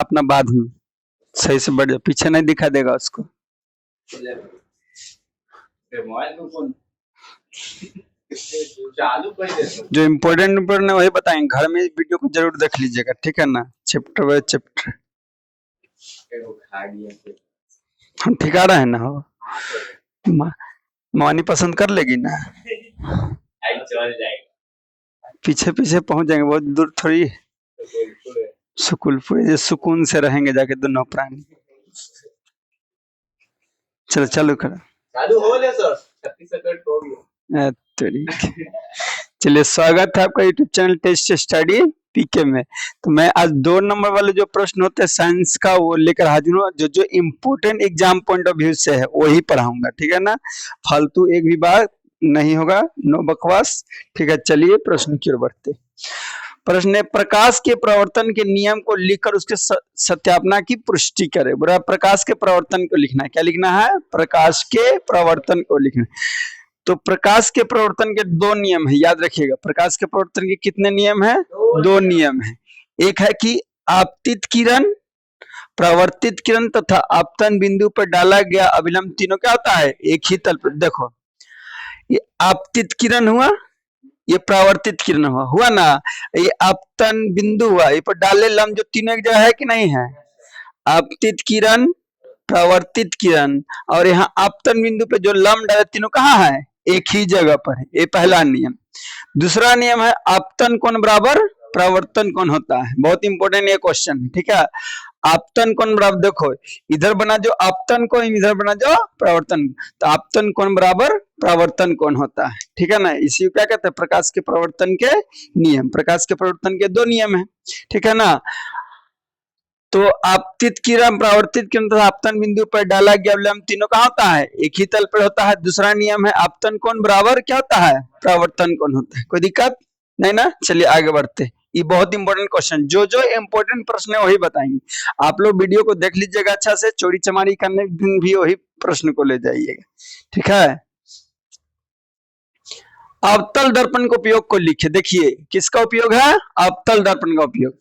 अपना बाद में सही से बढ़ जाए, पीछे नहीं दिखा देगा उसको। जो इम्पोर्टेंट है वही बताएंगे, घर में वीडियो को जरूर देख लीजिएगा, ठीक है ना, चैप्टर बाय चैप्टर। हम ठिका रहे हैं ना, हो मानी पसंद कर लेगी ना, पीछे पीछे पहुंच जाएंगे, बहुत दूर थोड़ी, सुकुलपुर सुकून से रहेंगे जाके दोनों प्राणी। चलो चालू करो, चालू हो गया सर, 36 सेकंड हो गया। चलिए, स्वागत है आपका यूट्यूब चैनल टेस्ट स्टडी पीके में। तो मैं आज 2 नंबर वाले जो प्रश्न होते हैं साइंस का वो लेकर हाजिर हूँ, जो जो important exam point of view से है वही पढ़ाऊंगा, ठीक है ना, फालतू एक भी बात नहीं होगा, नो बकवास, ठीक है। चलिए प्रश्न की ओर बढ़ते। प्रश्न है, प्रकाश के प्रवर्तन के नियम को लिखकर उसके सत्यापना की पुष्टि करे। बुरा, प्रकाश के प्रवर्तन को लिखना है, क्या लिखना है, प्रकाश के प्रवर्तन को लिखना है। तो प्रकाश के प्रवर्तन के 2 नियम है, याद रखिएगा। प्रकाश के प्रवर्तन के कितने नियम है, 2 नियम है। एक है कि आपतित किरण, प्रवर्तित किरण तथा आपतन बिंदु पर डाला गया अभिलंब तीनों क्या होता है, एक ही तल पर। देखो, ये आपतित किरण हुआ, ये प्रवर्तित किरण हुआ ना, ये आपतन बिंदु हुआ, ये पर डाले लंब जो तीनों एक जगह है कि नहीं है, आपतित किरण, प्रवर्तित किरण, और यहाँ आपतन बिंदु पे जो लंब डाले तीनों कहाँ है, एक ही जगह पर है। ये पहला नियम। दूसरा नियम है आपतन कोण बराबर प्रवर्तन कोण होता है। बहुत इंपॉर्टेंट ये क्वेश्चन है, ठीक है। आपतन कोण बराबर, देखो इधर बना जो आपतन कोण, इधर बना जो प्रवर्तन, तो आपतन कोण बराबर प्रवर्तन कोण होता है, ठीक है ना। इसी को क्या कहते हैं, प्रकाश के प्रवर्तन के नियम। प्रकाश के प्रवर्तन के 2 नियम है, ठीक है ना। तो आपतित किरण, प्रवर्तित किरण तथा आपतन बिंदु पर डाला गया अवलंब तीनों कहाँ होता है, एक ही तल पर होता है। दूसरा नियम है आपतन कोण बराबर क्या होता है, प्रवर्तन कोण होता है। कोई दिक्कत नहीं ना। चलिए आगे बढ़ते। ये बहुत इंपॉर्टेंट क्वेश्चन, जो जो इंपॉर्टेंट प्रश्न है वही बताएंगे। आप लोग वीडियो को देख लीजिएगा अच्छा से, चोरी चमारी करने के दिन भी वही प्रश्न को ले जाइएगा, ठीक है। अवतल दर्पण के उपयोग को लिखिए। देखिए किसका उपयोग है, अवतल दर्पण का उपयोग।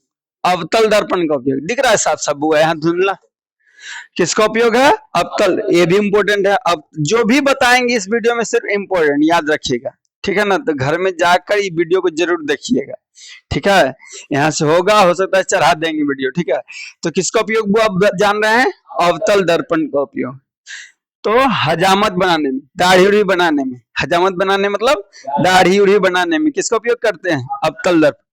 अवतल दर्पण का उपयोग दिख रहा है साफ साफ, बुआ यहाँ धुंधला। किसका उपयोग है, अवतल, ये भी इंपॉर्टेंट है। अब जो भी बताएंगे इस वीडियो में सिर्फ इंपॉर्टेंट याद रखिएगा, ठीक है ना। तो घर में जाकर ये वीडियो को जरूर देखिएगा, ठीक है। यहाँ से होगा, हो सकता है चढ़ा देंगे वीडियो, ठीक है। तो किसका उपयोग वो आप जान रहे हैं, अवतल दर्पण का उपयोग। तो हजामत बनाने में, दाढ़ी उड़ी बनाने में, हजामत बनाने मतलब दाढ़ी उड़ी बनाने में किसका उपयोग करते हैं, अवतल दर्पण।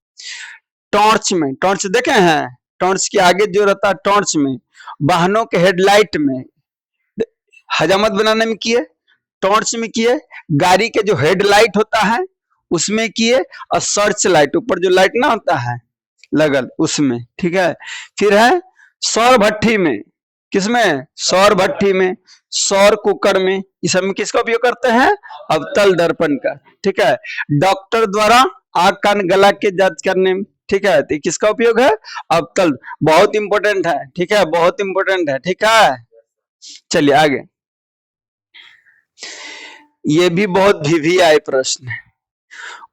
टॉर्च में, टॉर्च देखे हैं, टॉर्च के आगे जो रहता है टॉर्च में, वाहनों के हेडलाइट में हजामत बनाने में किए, टॉर्च में किए, गाड़ी के जो हेडलाइट होता है उसमें किए, और सर्च लाइट, ऊपर जो लाइट ना होता है लगल उसमें, ठीक है। फिर है सौर भट्ठी में, किसमें, सौर भट्ठी में, सौर कुकर में, इस सब में किसका उपयोग करते हैं, अवतल दर्पण का, ठीक है। डॉक्टर द्वारा आंख कान गला के जांच करने में, ठीक है, तो किसका उपयोग है, अवतल। बहुत इंपॉर्टेंट है, ठीक है, बहुत इंपॉर्टेंट है, ठीक है। चलिए आगे, ये भी बहुत वीवीआई प्रश्न है।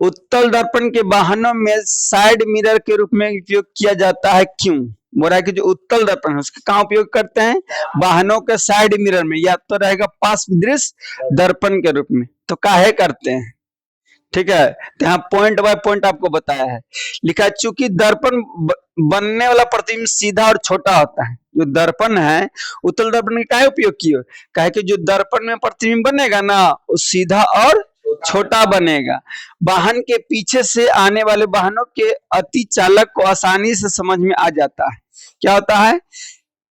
उत्तल दर्पण के वाहनों में साइड मिरर के रूप में उपयोग किया जाता है, क्यों। बोल रहा है कि जो उत्तल दर्पण है उसका कहाँ उपयोग करते हैं, वाहनों के साइड मिरर में, या तो रहेगा पास दृश्य दर्पण के रूप में, तो काहे करते हैं, ठीक है। तो यहाँ पॉइंट बाय पॉइंट आपको बताया है, लिखा है चूंकि दर्पण बनने वाला प्रतिबिंब सीधा और छोटा होता है। जो दर्पण है उत्तल दर्पण का काहे उपयोग किया, काहे कि जो दर्पण में प्रतिबिंब बनेगा ना वो सीधा और छोटा बनेगा। वाहन के पीछे से आने वाले वाहनों के अति चालक को आसानी से समझ में आ जाता है, क्या होता है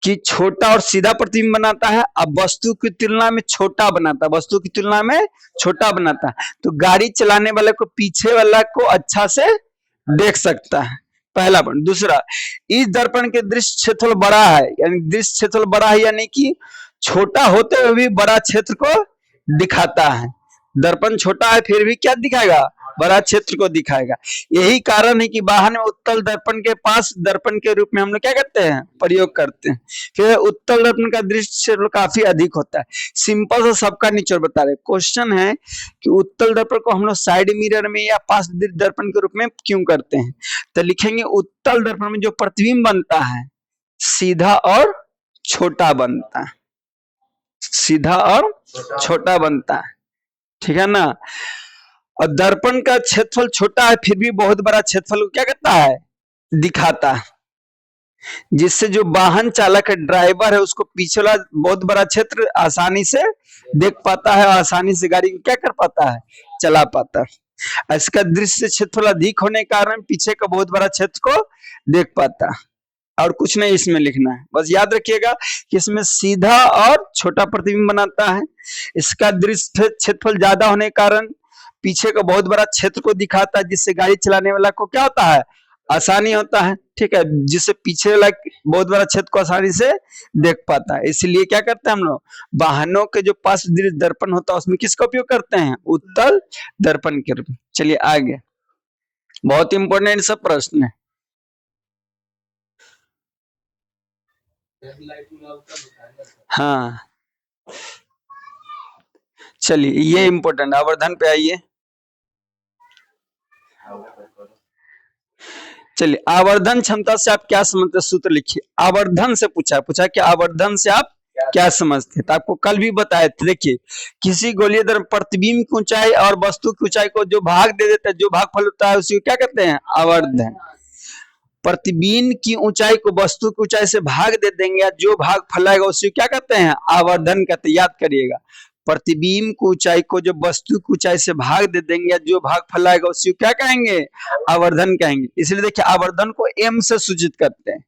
कि छोटा और सीधा प्रतिबिंब बनाता है, अब वस्तु की तुलना में छोटा बनाता है, वस्तु की तुलना में छोटा बनाता है। तो गाड़ी चलाने वाले को पीछे वाला को अच्छा से देख सकता है, पहला पॉइंट। दूसरा, इस दर्पण के दृश्य क्षेत्रफल बड़ा है, यानी दृश्य क्षेत्रफल बड़ा है, यानी कि छोटा होते हुए भी बड़ा क्षेत्र को दिखाता है। दर्पण छोटा है फिर भी क्या दिखाएगा, बड़ा क्षेत्र को दिखाएगा। यही कारण है कि वाहन में उत्तल दर्पण के पास दर्पण के रूप में हम लोग क्या करते हैं, प्रयोग करते हैं। फिर उत्तल दर्पण का दृश्य काफी अधिक होता है। सिंपल सा सबका निचोड़ बता रहे। क्वेश्चन है कि उत्तल दर्पण को हम लोग साइड मिरर में या पास दर्पण के रूप में क्यों करते हैं, तो लिखेंगे उत्तल दर्पण में जो प्रतिबिंब बनता है सीधा और छोटा बनता है, सीधा और छोटा बनता है, ठीक है ना। और दर्पण का क्षेत्रफल छोटा है फिर भी बहुत बड़ा क्षेत्रफल को क्या करता है, दिखाता है, जिससे जो वाहन चालक है, ड्राइवर है, उसको पीछे वाला बहुत बड़ा क्षेत्र आसानी से देख पाता है और आसानी से गाड़ी को क्या कर पाता है, चला पाता है। इसका दृश्य क्षेत्रफल अधिक होने के कारण पीछे का बहुत बड़ा क्षेत्र को देख पाता है। और कुछ नहीं इसमें लिखना है, बस याद रखिएगा कि इसमें सीधा और छोटा प्रतिबिंब बनाता है। इसका दृश्य क्षेत्रफल ज्यादा होने के कारण पीछे का बहुत बड़ा क्षेत्र को दिखाता है, जिससे गाड़ी चलाने वाला को क्या होता है, आसानी होता है, ठीक है, जिससे पीछे वाला बहुत बड़ा क्षेत्र को आसानी से देख पाता है। इसलिए क्या करते हैं हम लोग, वाहनों के जो पास दर्पण होता है उसमें किसका उपयोग करते हैं, उत्तल दर्पण के रूप में। चलिए आगे, बहुत इंपॉर्टेंट सब प्रश्न है। हाँ चलिए ये इंपॉर्टेंट, आवर्धन पे आइए। चलिए आवर्धन क्षमता से आप क्या समझते, सूत्र लिखिए। आवर्धन से पूछा कि आवर्धन से आप क्या समझते, तो आपको कल भी बताए थे। देखिए किसी गोलीय द्रव्य प्रतिबिंब की ऊंचाई और वस्तु की ऊंचाई को जो भाग दे देता है, जो भागफल होता है, उसी को क्या कहते हैं, आवर्धन। प्रतिबिंब की ऊंचाई को वस्तु की ऊंचाई से भाग दे देंगे, जो भाग फैलाएगा उसी को क्या कहते हैं, आवर्धन कहते हैं। याद करिएगा, प्रतिबिंब की ऊंचाई को जब वस्तु की ऊंचाई से भाग दे देंगे, जो भाग फैलाएगा उसी को क्या कहेंगे, आवर्धन कहेंगे। इसलिए देखिए आवर्धन को एम से सूचित करते हैं।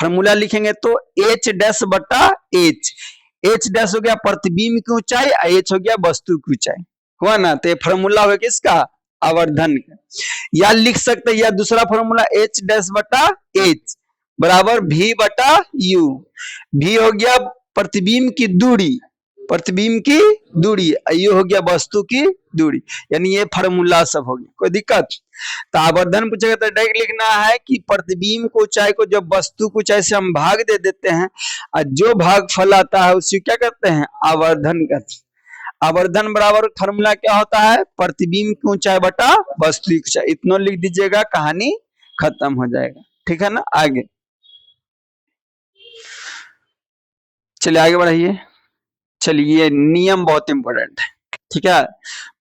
फॉर्मूला लिखेंगे तो एच डैश बटा एच, एच डैश हो गया प्रतिबिंब की ऊंचाई, एच हो गया वस्तु की ऊंचाई, हुआ ना। तो फॉर्मूला हो किसका, आवर्धन का। या लिख सकते हैं, या दूसरा फॉर्मूला एच डैश बटा एच बराबर भी बटा यू। भी हो गया प्रतिबिंब की दूरी, प्रतिबिंब की दूरी, यू हो गया वस्तु की दूरी, यानी ये फॉर्मूला सब हो गया। कोई दिक्कत, तो आवर्धन पूछेगा तो डायरेक्ट लिखना है कि प्रतिबिंब को ऊंचाई को जब वस्तु की ऊंचाई से हम भाग दे देते हैं और जो भाग फैलाता है उसी क्या कहते हैं, आवर्धन कहते हैं। आवर्धन बराबर फॉर्मूला क्या होता है, प्रतिबिंब की ऊंचाई बटा वस्तु की ऊंचाई। इतना लिख दीजिएगा, कहानी खत्म हो जाएगा, ठीक है ना। आगे चलिए आगे बढ़ाइए। चलिए नियम बहुत इंपॉर्टेंट है, ठीक है।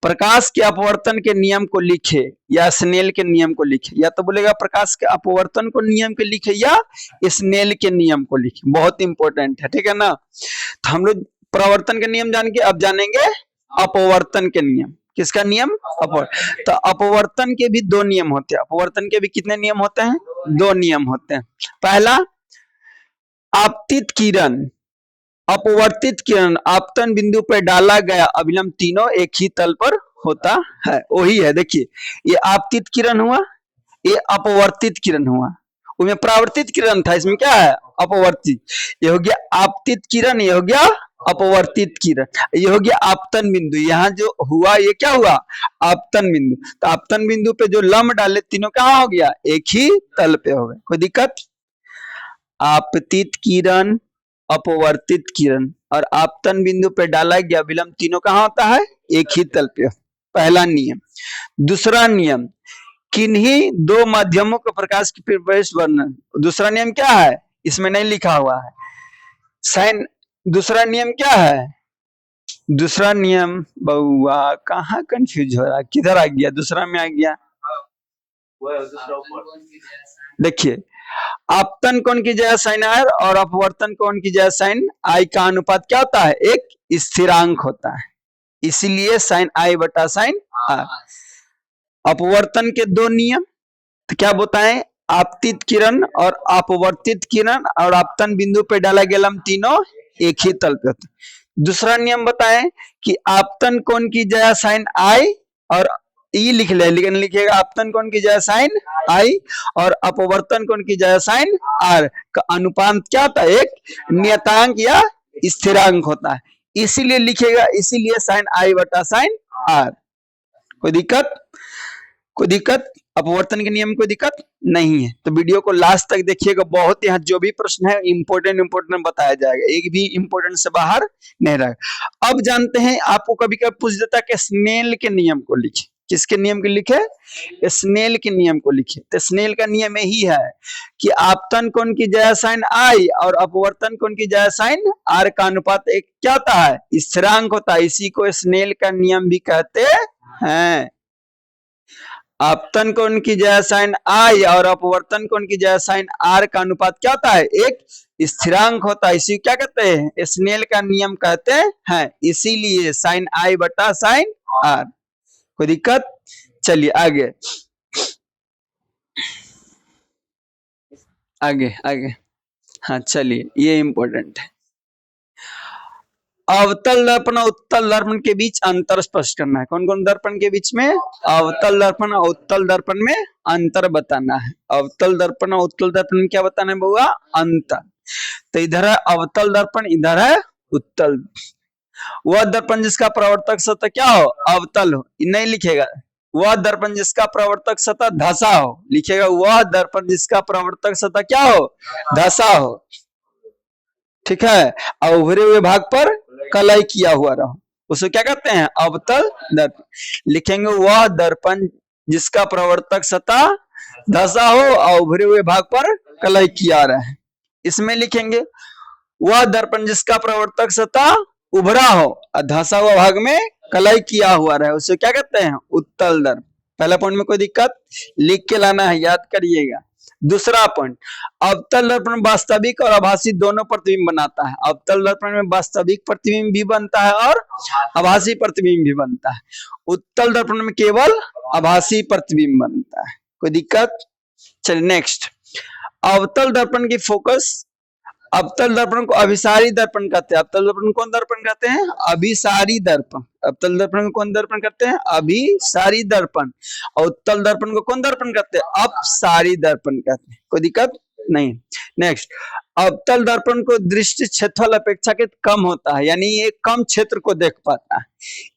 प्रकाश के अपवर्तन के नियम को लिखे या स्नेल के नियम को लिखे, या तो बोलेगा प्रकाश के अपवर्तन को नियम के लिखे या स्नेल के नियम को लिखे, बहुत इंपॉर्टेंट है, ठीक है ना। तो हम लोग प्रवर्तन के नियम जान के अब जानेंगे अपवर्तन के नियम। किसका नियम, अपवर्तन। तो अपवर्तन के भी दो नियम होते हैं। अपवर्तन के भी कितने नियम होते हैं, दो नियम होते हैं। पहला, आपतित किरण, अपवर्तित किरण आपतन बिंदु पर डाला गया अभिलंब तीनों एक ही तल पर होता है, वही है। देखिए ये आपतित किरण हुआ, ये अपवर्तित किरण हुआ, उसमें परावर्तित किरण था, इसमें क्या है, अपवर्तित। ये हो गया आपतित किरण, ये हो गया अपवर्तित किरण, ये हो गया आपतन बिंदु। यहाँ जो हुआ ये क्या हुआ, आपतन बिंदु। तो आपतन बिंदु पे जो लंब डाले तीनों कहाँ हो गया, एक ही तल पे हो गए। कोई दिक्कत, आपतित किरण, अपवर्तित किरण और आपतन बिंदु पे डाला गया विलंब तीनों कहाँ होता है, एक ही तल पे। पहला नियम। दूसरा नियम, किन्हीं दो माध्यमों के प्रकाश की प्रवेश वर्णन। दूसरा नियम क्या है, इसमें नहीं लिखा हुआ है साइन। दूसरा नियम क्या है, दूसरा नियम बउआ कहाँ कंफ्यूज हो रहा है, किधर आ गया, दूसरा में आ गया। देखिए आपतन कोण की जगह साइन आर और अपवर्तन कोण की जगह साइन आई का अनुपात क्या होता है, एक स्थिरांक होता है, इसीलिए साइन आई बटा साइन आर। अपवर्तन के दो नियम, तो क्या बताएं, आपतित किरण और अपवर्तित किरण और आपतन बिंदु पे डाला गया लंब तीनों एक ही तल पे होता है। दूसरा नियम बताएं कि आपतन कोण की जगह साइन आई और ई लिख ले, लेकिन लिखिएगा आपतन कोण की जगह साइन आई और अपवर्तन कोण की जगह साइन आर का अनुपात क्या होता है, एक नियतांक या स्थिरांक होता है, इसीलिए लिखिएगा, इसीलिए साइन आई बटा साइन आर। कोई दिक्कत, कोई दिक्कत, अपवर्तन के नियम कोई दिक्कत नहीं है। तो वीडियो को लास्ट तक देखिएगा, बहुत यहाँ जो भी प्रश्न है इंपोर्टेंट बताया जाएगा, एक भी इंपोर्टेंट से बाहर नहीं रहेगा। अब जानते हैं, आपको कभी कभी पूछ देता है कि स्नेल के नियम को लिखिए। किसके नियम को लिखे? स्नेल के नियम को लिखे। तो स्नेल का नियम यही है कि आपतन कोण की ज्या साइन आई और अपवर्तन कोण की ज्या साइन आर का अनुपात एक क्या होता है? स्थिरांक होता है। इसी को स्नेल का नियम भी कहते हैं। आपतन कोण की ज्या साइन आई और अपवर्तन कोण की ज्या साइन आर का अनुपात क्या होता है? एक स्थिरांक होता है। इसी क्या कहते हैं? स्नेल का नियम कहते हैं। इसीलिए साइन आई बटा साइन आर। कोई दिक्कत? चलिए आगे आगे आगे। हाँ चलिए, ये इंपॉर्टेंट है। अवतल दर्पण और उत्तल दर्पण के बीच अंतर स्पष्ट करना है। कौन कौन दर्पण के बीच में? अवतल दर्पण और उत्तल दर्पण में अंतर बताना है। अवतल दर्पण और उत्तल दर्पण में क्या बताना है बुआ? अंतर। तो इधर है अवतल दर्पण, इधर है उत्तल। वह दर्पण जिसका प्रवर्तक सतह क्या हो? अवतल हो, नहीं लिखेगा। वह दर्पण जिसका प्रवर्तक सतह धसा हो, लिखेगा वह दर्पण जिसका प्रवर्तक सतह क्या हो? धसा हो। ठीक है। और उभरे हुए भाग पर कलाई किया हुआ रहो, उसे क्या कहते हैं? अवतल दर्पण। लिखेंगे वह दर्पण जिसका प्रवर्तक सतह धसा हो और उभरे हुए भाग पर कलाई किया रहे। इसमें लिखेंगे वह दर्पण जिसका प्रवर्तक सतह उभरा हो और धसा हुआ भाग में कलाई किया हुआ रहे, उसे क्या कहते हैं? उत्तल दर्पण। पहला पॉइंट में कोई दिक्कत? लिख के लाना है, याद करिएगा। दूसरा पॉइंट, अवतल दर्पण वास्तविक और आभासी दोनों प्रतिबिंब बनाता है। अवतल दर्पण में वास्तविक प्रतिबिंब भी बनता है और आभासी प्रतिबिंब भी बनता है। उत्तल दर्पण में केवल आभासी प्रतिबिंब बनता है। कोई दिक्कत? चलिए नेक्स्ट। अवतल दर्पण की फोकस, अवतल दर्पण को अभिसारी दर्पण कहते हैं। अवतल दर्पण को कौन दर्पण कहते हैं? अभिसारी दर्पण। अवतल दर्पण को कौन दर्पण कहते हैं? अभिसारी दर्पण। और उत्तल दर्पण को कौन दर्पण कहते हैं? अपसारी दर्पण कहते हैं। कोई दिक्कत नहीं। नेक्स्ट, अवतल दर्पण को दृष्टि क्षेत्रफल अपेक्षाकृत कम होता है, यानी ये कम क्षेत्र को देख पाता है।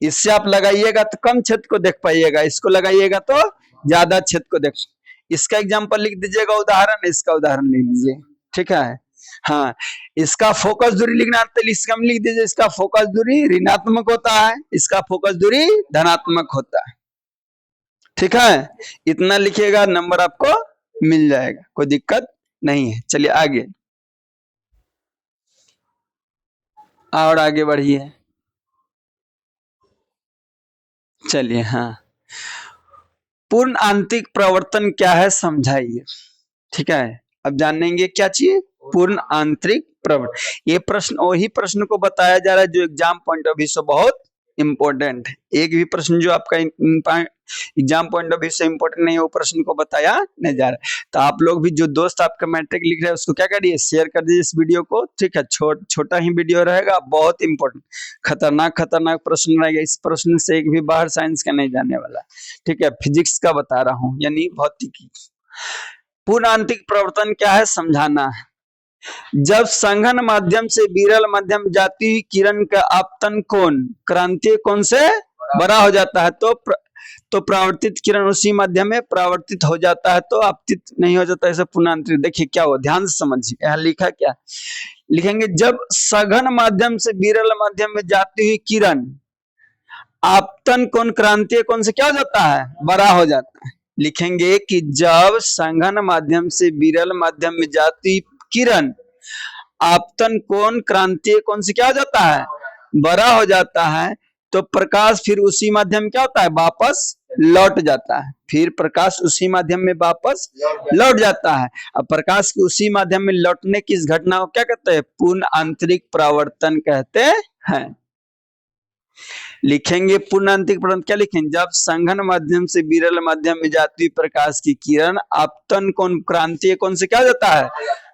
इससे आप लगाइएगा तो कम क्षेत्र को देख पाइएगा, इसको लगाइएगा तो ज्यादा क्षेत्र को देख। इसका एग्जाम्पल लिख दीजिएगा, उदाहरण, इसका उदाहरण लिख दीजिए। ठीक है। हाँ, इसका फोकस दूरी लिखना तो इसका लिख दीजिए, इसका फोकस दूरी ऋणात्मक होता है, इसका फोकस दूरी धनात्मक होता है। ठीक है, इतना लिखिएगा, नंबर आपको मिल जाएगा, कोई दिक्कत नहीं है। चलिए आगे, और आगे बढ़िए। चलिए, हाँ, पूर्ण आंतरिक प्रवर्तन क्या है समझाइए। ठीक है, अब जानेंगे क्या चाहिए? पूर्ण आंतरिक प्रवर्तन। ये प्रश्न वही प्रश्न को बताया जा रहा है जो एग्जाम पॉइंट ऑफ व्यू से बहुत इंपॉर्टेंट है। एक भी प्रश्न जो आपका एग्जाम पॉइंट ऑफ व्यू से इंपॉर्टेंट नहीं है, वो प्रश्न को बताया नहीं जा रहा है। तो आप लोग भी, जो दोस्त आपका मैट्रिक लिख रहे हैं, उसको क्या करिए? शेयर कर दीजिए इस वीडियो को। ठीक है, छोटा ही वीडियो रहेगा, बहुत इंपॉर्टेंट, खतरनाक प्रश्न रहेगा। इस प्रश्न से एक भी बाहर साइंस का नहीं जाने वाला। ठीक है, फिजिक्स का बता रहा हूँ, यानी भौतिकी। पूर्ण आंतरिक प्रवर्तन क्या है समझाना है। जब संघन माध्यम से विरल माध्यम जाती हुई किरण का आपतन कोण क्रांतीय कोण से बड़ा हो जाता है तो परावर्तित किरण उसी माध्यम में परावर्तित हो जाता है, तो आपतित नहीं हो जाता। ऐसा पूर्ण आंतरिक, देखिए क्या हो, ध्यान से समझिए। यहाँ लिखा क्या? लिखेंगे जब सघन माध्यम से विरल माध्यम में जाती हुई किरण आपतन कोण क्रांतीय कोण से क्या हो जाता है? बड़ा हो जाता है। लिखेंगे कि जब संघन माध्यम से विरल माध्यम में जाती किरण आपतन कोण क्रांतीय कोण से क्या हो जाता है? बड़ा हो जाता है, तो प्रकाश फिर उसी माध्यम क्या होता है? वापस लौट जाता है। फिर प्रकाश उसी माध्यम में वापस लौट जाता है। अब प्रकाश के उसी माध्यम में लौटने की इस घटना को क्या कहते हैं? पूर्ण आंतरिक परावर्तन कहते हैं। लिखेंगे पूर्ण आंतरिक परावर्तन क्या लिखेंगे? जब संघन माध्यम से विरल माध्यम में जाती हुई प्रकाश की किरण आपतन कोण क्रांतीय कोण से क्या हो जाता है?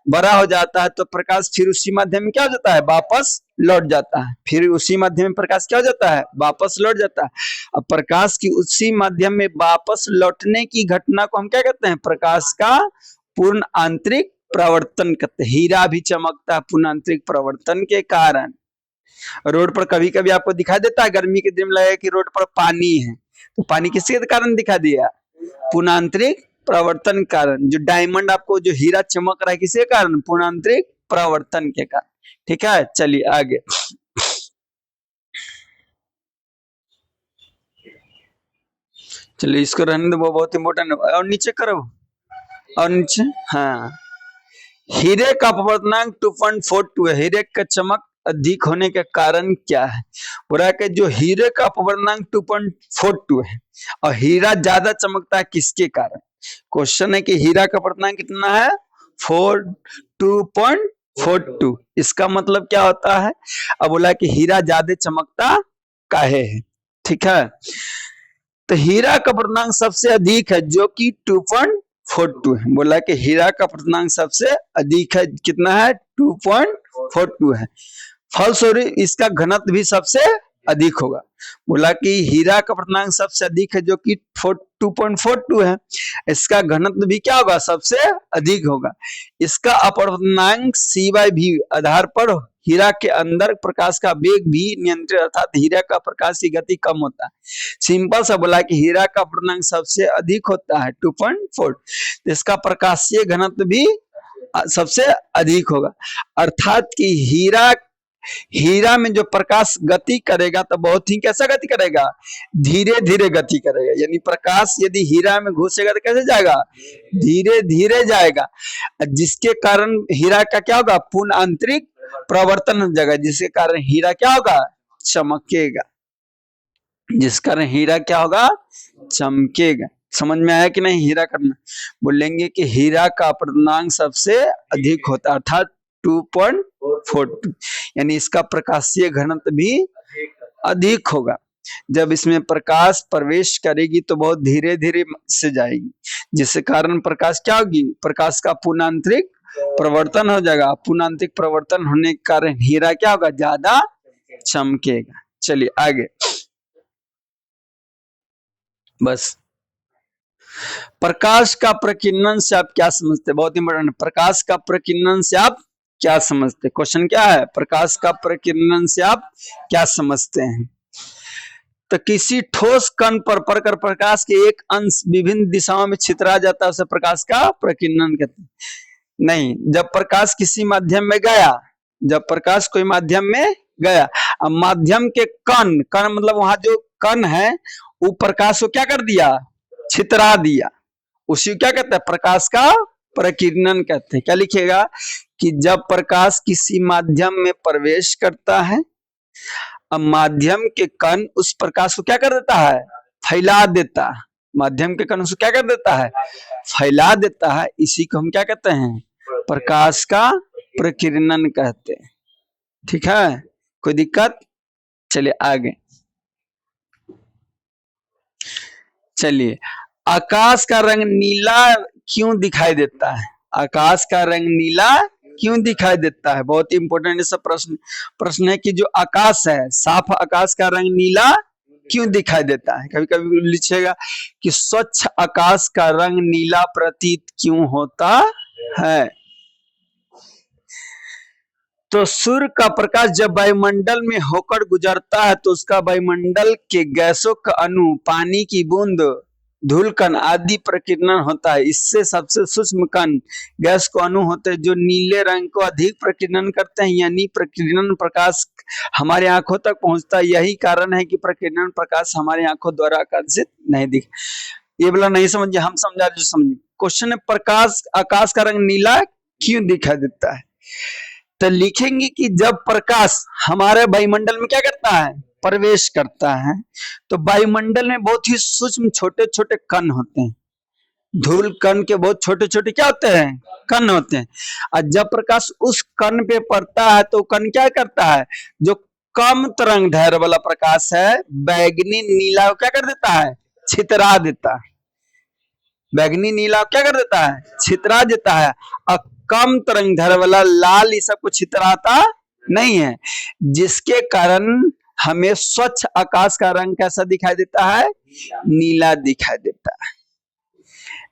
बड़ा हो जाता है, तो प्रकाश फिर उसी माध्यम में क्या हो जाता है? वापस लौट जाता है। फिर उसी माध्यम में प्रकाश क्या हो जाता है? वापस लौट जाता है। अब प्रकाश की उसी माध्यम में वापस लौटने की घटना को हम क्या कहते हैं? प्रकाश का पूर्ण आंतरिक प्रवर्तन कहते हैं। हीरा भी चमकता है पूर्ण आंतरिक प्रवर्तन के कारण। रोड पर कभी कभी आपको दिखाई देता है, गर्मी के दिन लगे कि रोड पर पानी है, तो पानी किसके कारण दिखा दिया? पूर्ण आंतरिक प्रवर्तन कारण। जो डायमंड आपको, जो हीरा चमक रहा है, किसके कारण? पूर्ण आंतरिक प्रवर्तन के कारण। ठीक है, चलिए आगे। चलिए इसको रहने दो, वो बहुत इंपॉर्टेंट है। और नीचे करो, और नीचे, हाँ। हीरे का अपवर्तनांक 2.42 है। हीरे का चमक अधिक होने के कारण क्या है? बोला कि जो हीरे का अपवर्तनांक 2.42 है और हीरा ज्यादा चमकता है, किसके कारण? क्वेश्चन है कि हीरा का अपवर्तनांक कितना है? 2.42। इसका मतलब क्या होता है? अब बोला कि हीरा ज्यादा चमकता काहे है, ठीक है। तो हीरा का अपवर्तनांक सबसे अधिक है जो कि 2.42 है। बोला कि हीरा का अपवर्तनांक सबसे अधिक है, कितना है? 2.42 है। फलस्वरूप इसका घनत्व भी सबसे अधिक होगा। बोला कि हीरा का अपवर्तनांक सबसे अधिक है जो कि 2.42 है, इसका घनत्व भी क्या होगा? सबसे अधिक होगा। इसका अपवर्तनांक C/V आधार पर हीरा के अंदर प्रकाश का वेग भी नियंत्रित, अर्थात हीरा का प्रकाश की गति कम होता है। सिंपल सा बोला कि हीरा का अपवर्तनांक सबसे अधिक होता है 2.4, इसका प्रकाशीय घनत्व भी सबसे अधिक होगा। अर्थात कि हीरा में जो प्रकाश गति करेगा तो बहुत ही कैसा गति करेगा? धीरे धीरे गति करेगा। यानी प्रकाश यदि हीरा में घुसेगा तो कैसे जाएगा? धीरे धीरे जाएगा, जिसके कारण हीरा का क्या होगा? पूर्ण आंतरिक प्रवर्तन हो जाएगा, जिसके कारण हीरा क्या होगा? चमकेगा। जिस कारण हीरा क्या होगा? चमकेगा। समझ में आया कि नहीं? हीरा करना बोलेंगे कि हीरा का अपवर्तनांक सबसे अधिक होता है, अर्थात 2.42, यानी इसका प्रकाशीय घनत्व भी अधिक होगा। जब इसमें प्रकाश प्रवेश करेगी तो बहुत धीरे धीरे से जाएगी, जिसके कारण प्रकाश क्या होगी? प्रकाश का पूर्णांतरिक प्रवर्तन हो जाएगा। पूर्णांतरिक प्रवर्तन होने के कारण हीरा क्या होगा? ज्यादा चमकेगा। चलिए आगे, बस। प्रकाश का प्रकीर्णन से आप क्या समझते हैं? बहुत इंपॉर्टेंट। प्रकाश का प्रकीर्णन से आप क्या समझते हैं? क्वेश्चन क्या है? प्रकाश का प्रकीर्णन से आप क्या समझते हैं? तो किसी ठोस कण पर पड़कर प्रकाश के एक अंश विभिन्न दिशाओं में छितरा जाता है, उसे प्रकाश का प्रकीर्णन कहते हैं। नहीं, जब प्रकाश किसी माध्यम में गया, जब प्रकाश कोई माध्यम में गया, अब माध्यम के कण मतलब वहां जो कण है वो प्रकाश को क्या कर दिया? छितरा दिया। उसी क्या कहते हैं? प्रकाश का प्रकीर्णन कहते हैं। क्या लिखिएगा कि जब प्रकाश किसी माध्यम में प्रवेश करता है, अब माध्यम के कण उस प्रकाश को क्या कर देता है? फैला देता है। माध्यम के कण उसको क्या कर देता है? फैला देता है। इसी को हम क्या कहते हैं? प्रकाश का प्रकीर्णन कहते हैं। ठीक है, कोई दिक्कत? चलिए आगे। चलिए, आकाश का रंग नीला क्यों दिखाई देता है? आकाश का रंग नीला क्यों दिखाई देता है? बहुत ही इंपॉर्टेंट सब प्रश्न है कि जो आकाश है, साफ आकाश का रंग नीला क्यों दिखाई देता है? कभी कभी लिखिएगा कि स्वच्छ आकाश का रंग नीला प्रतीत क्यों होता है? तो सूर्य का प्रकाश जब वायुमंडल में होकर गुजरता है तो उसका वायुमंडल के गैसों का अणु, पानी की बूंद, धूल कण आदि प्रकीर्णन होता है। इससे सबसे सूक्ष्म कण गैस को अणु होते हैं जो नीले रंग को अधिक प्रकीर्णन करते हैं, यानी प्रकीर्णन प्रकाश हमारे आंखों तक पहुंचता है। यही कारण है कि प्रकीर्णन प्रकाश हमारी आंखों द्वारा आकर्षित नहीं दिख। ये वाला नहीं समझिए, हम समझा जो समझिए। क्वेश्चन है प्रकाश, आकाश का रंग नीला क्यों दिखाई देता है? तो लिखेंगे कि जब प्रकाश हमारे वायुमंडल में क्या करता है? प्रवेश करता है, तो वायुमंडल में बहुत ही सूक्ष्म छोटे छोटे कण होते हैं। धूल कण के बहुत छोटे छोटे क्या होते हैं? कण होते हैं। और जब प्रकाश उस कण पे पड़ता है तो कण क्या करता है? जो कम तरंग दैर्घ्य वाला प्रकाश है, बैगनी नीला क्या कर देता है? छितरा देता है। बैगनी नीला क्या कर देता है? छितरा देता है। और कम तरंग दैर्घ्य वाला लाल ये सब कुछ छितराता नहीं है, जिसके कारण हमें स्वच्छ आकाश का रंग कैसा दिखाई देता है? नीला दिखाई देता है।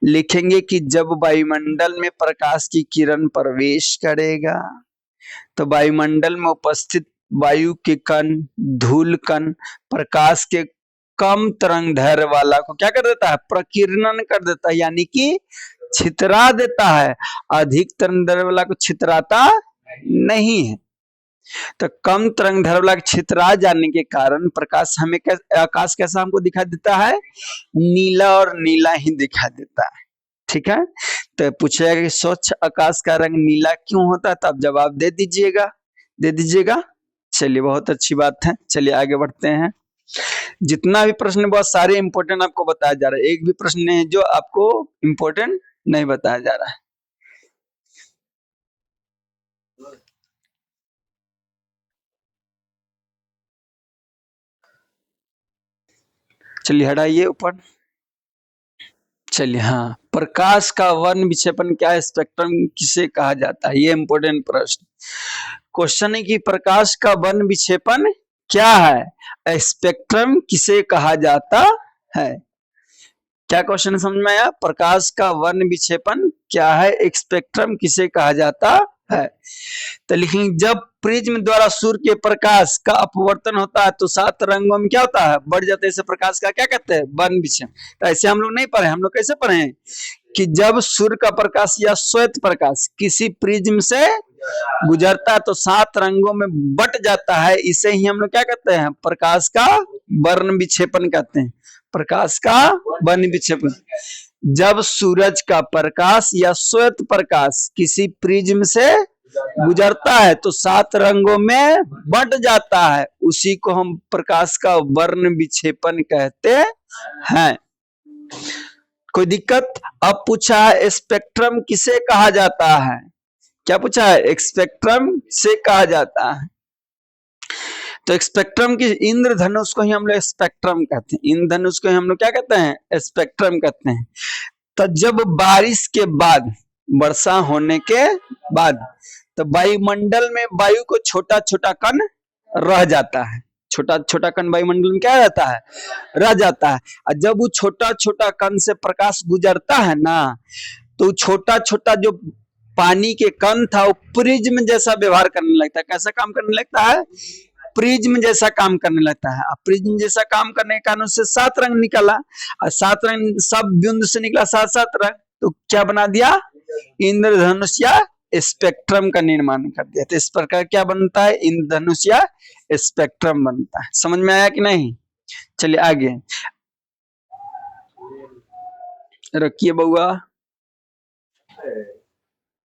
लिखेंगे कि जब वायुमंडल में प्रकाश की किरण प्रवेश करेगा तो वायुमंडल में उपस्थित वायु के कण, धूल कण प्रकाश के कम तरंग दैर्घ्य वाला को क्या कर देता है? प्रकीर्णन कर देता है, यानी कि छितरा देता है। अधिक तरंग दैर्घ्य वाला को छितराता नहीं है। तो कम तरंग दैर्ध्य वाला क्षेत्र आ जाने के कारण प्रकाश हमें आकाश कैसा हमको दिखाई देता है, नीला और नीला ही दिखाई देता है। ठीक है, तो पूछेगा कि स्वच्छ आकाश का रंग नीला क्यों होता है, तो आप जवाब दे दीजिएगा, दे दीजिएगा। चलिए बहुत अच्छी बात है, चलिए आगे बढ़ते हैं। जितना भी प्रश्न बहुत सारे इंपॉर्टेंट आपको बताया जा रहा है, एक भी प्रश्न नहीं है जो आपको इंपॉर्टेंट नहीं बताया जा रहा है। चलिए हटाइए ऊपर। चलिए हाँ, प्रकाश का वर्ण विक्षेपण क्या है, स्पेक्ट्रम किसे कहा जाता है, ये इंपॉर्टेंट प्रश्न क्वेश्चन है कि प्रकाश का वर्ण विक्षेपण क्या है, स्पेक्ट्रम किसे कहा जाता है। क्या क्वेश्चन समझ में आया, प्रकाश का वर्ण विक्षेपण क्या है, एक स्पेक्ट्रम किसे कहा जाता है। तो लिखेंगे जब प्रिज्म द्वारा सूर्य के प्रकाश का अपवर्तन होता है तो 7 रंगों में क्या होता है, बढ़ जाते हैं, इसे प्रकाश का क्या कहते हैं, वर्ण विक्षेपण। तो ऐसे हम लोग नहीं पढ़े, हम लोग कैसे पढ़े हैं कि जब सूर्य का प्रकाश या श्वेत प्रकाश किसी प्रिज्म से गुजरता है तो 7 रंगों में बट जाता है, इसे ही हम लोग क्या कहते हैं, प्रकाश का वर्ण विक्षेपण कहते हैं, प्रकाश का वर्ण विक्षेपण। जब सूरज का प्रकाश या श्वेत प्रकाश किसी प्रिज्म से गुजरता है तो 7 रंगों में बट जाता है, उसी को हम प्रकाश का वर्ण विक्षेपण कहते हैं। कोई दिक्कत। अब पूछा है स्पेक्ट्रम किसे कहा जाता है, क्या पूछा है, स्पेक्ट्रम से कहा जाता है। तो स्पेक्ट्रम की इंद्रधनुष को ही हम लोग स्पेक्ट्रम कहते हैं, इंद्रधनुष को ही हम लोग क्या कहते हैं, स्पेक्ट्रम कहते हैं। तो जब बारिश के बाद, वर्षा होने के बाद, तो वायुमंडल में वायु को छोटा छोटा कण रह जाता है, छोटा छोटा कण वायुमंडल में क्या रहता है, रह जाता है। और जब वो छोटा छोटा कण से प्रकाश गुजरता है ना, तो छोटा छोटा जो पानी के कण था वो प्रिज्म जैसा व्यवहार करने लगता है, कैसा काम करने लगता है, प्रिज्म जैसा काम करने लगता है। प्रिज्म जैसा काम करने के कारण उससे 7 रंग निकला, और 7 रंग सब बिंदु से निकला 7 रंग, तो क्या बना दिया, इंद्रधनुष या स्पेक्ट्रम का निर्माण कर दिया। तो इस प्रकार क्या बनता है, इंद्रधनुष या स्पेक्ट्रम बनता है। समझ में आया कि नहीं। चलिए आगे रखिए बउआ।